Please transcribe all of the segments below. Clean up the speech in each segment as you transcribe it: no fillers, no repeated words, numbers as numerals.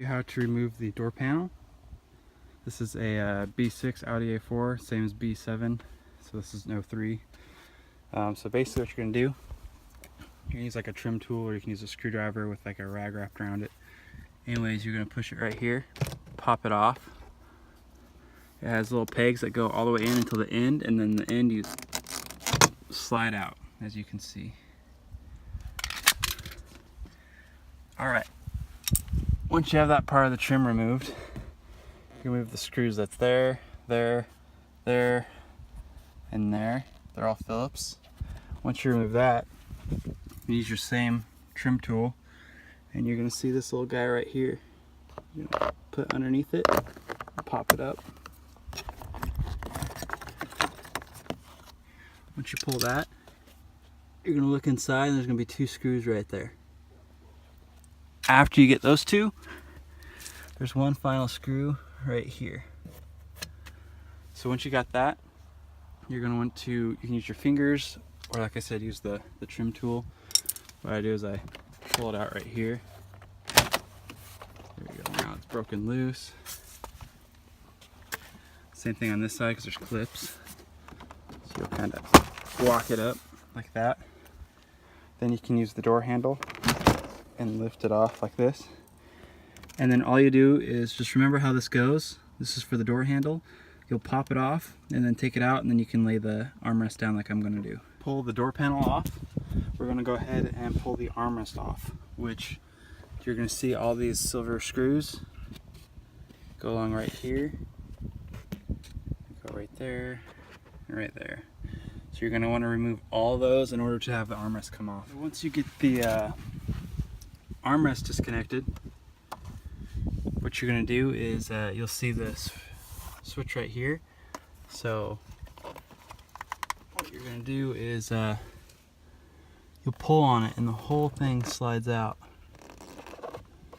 How to remove the door panel. This is a B6 Audi A4, same as B7, so this is an 03. So basically what you're going to do, you can use like a trim tool, or you can use a screwdriver with like a rag wrapped around it. Anyways, you're going to push it right here, pop it off. It has little pegs that go all the way in until the end, and then the end you slide out, as you can see. Alright, once you have that part of the trim removed, you remove the screws that's there, and there. They're all Phillips. Once you remove that, you use your same trim tool, and you're going to see this little guy right here. You're going to put underneath it, pop it up. Once you pull that, you're going to look inside, and there's going to be 2 screws right there. After you get those 2, there's one final screw right here. So once you got that, you're going to want to, you can use your fingers, or like I said, use the trim tool. What I do is I pull it out right here. There we go, now it's broken loose. Same thing on this side because there's clips. So you'll kind of lock it up like that. Then you can use the door handle and lift it off like this. And then all you do is just remember how this goes. This is for the door handle. You'll pop it off and then take it out, and then you can lay the armrest down like I'm going to do. Pull the door panel off. We're going to go ahead and pull the armrest off, which you're going to see all these silver screws go along right here, go right there, and right there. So you're going to want to remove all those in order to have the armrest come off. Once you get the armrest disconnected, what you're going to do is you'll see this switch right here. So what you're going to do is you'll pull on it and the whole thing slides out.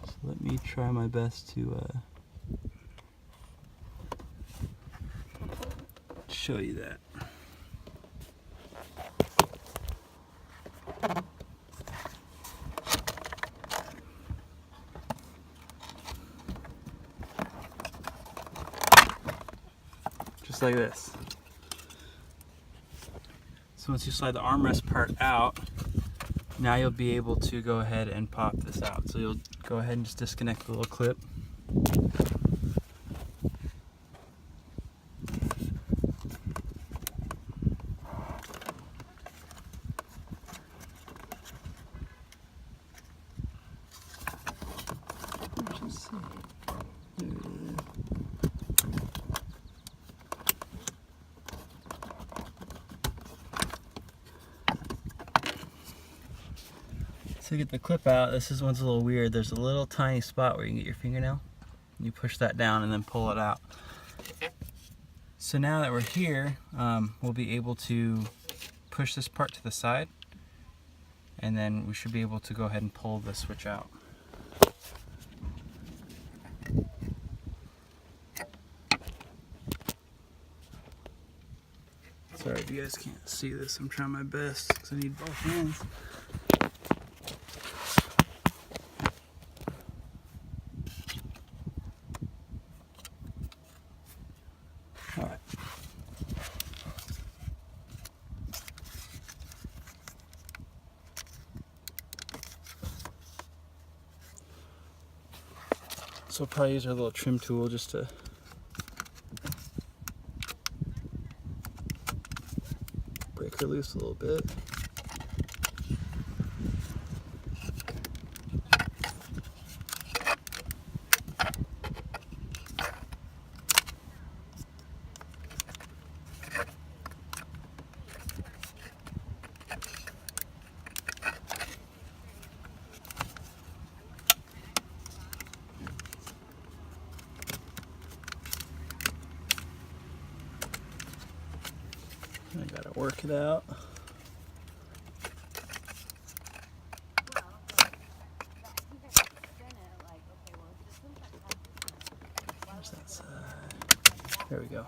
So let me try my best to show you that. Just like this. So once you slide the armrest part out, now you'll be able to go ahead and pop this out. So you'll go ahead and just disconnect the little clip. To get the clip out, this one's a little weird. There's a little tiny spot where you can get your fingernail. You push that down and then pull it out. So now that we're here, we'll be able to push this part to the side, and then we should be able to go ahead and pull the switch out. Sorry if you guys can't see this, I'm trying my best because I need both hands. Alright. So we'll probably use our little trim tool just to break her loose a little bit. I gotta work it out. There's that side. There we go.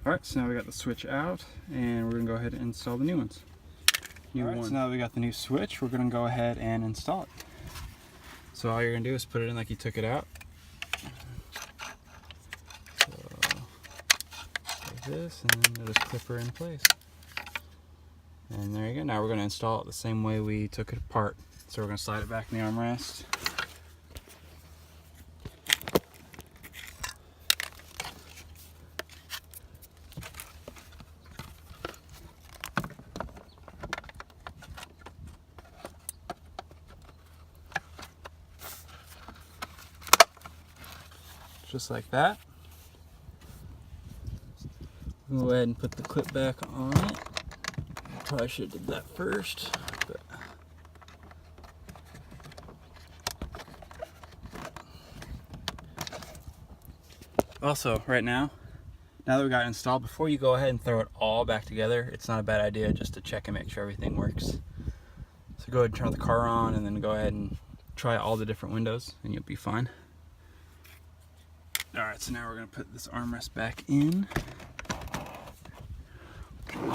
Alright, so now we got the switch out, and we're gonna go ahead and install the new ones. Alright, so now that we got the new switch, we're going to go ahead and install it. So all you're going to do is put it in like you took it out. So, like this, and then it'll just clip her in place. And there you go. Now we're going to install it the same way we took it apart. So we're going to slide it back in the armrest. Just like that. Go ahead and put the clip back on it. Probably should have did that first, but also right now that we got it installed, before you go ahead and throw it all back together, it's not a bad idea just to check and make sure everything works. So go ahead and turn the car on and then go ahead and try all the different windows and you'll be fine. Alright, so now we're going to put this armrest back in.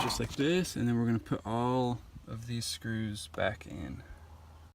Just like this, and then we're going to put all of these screws back in.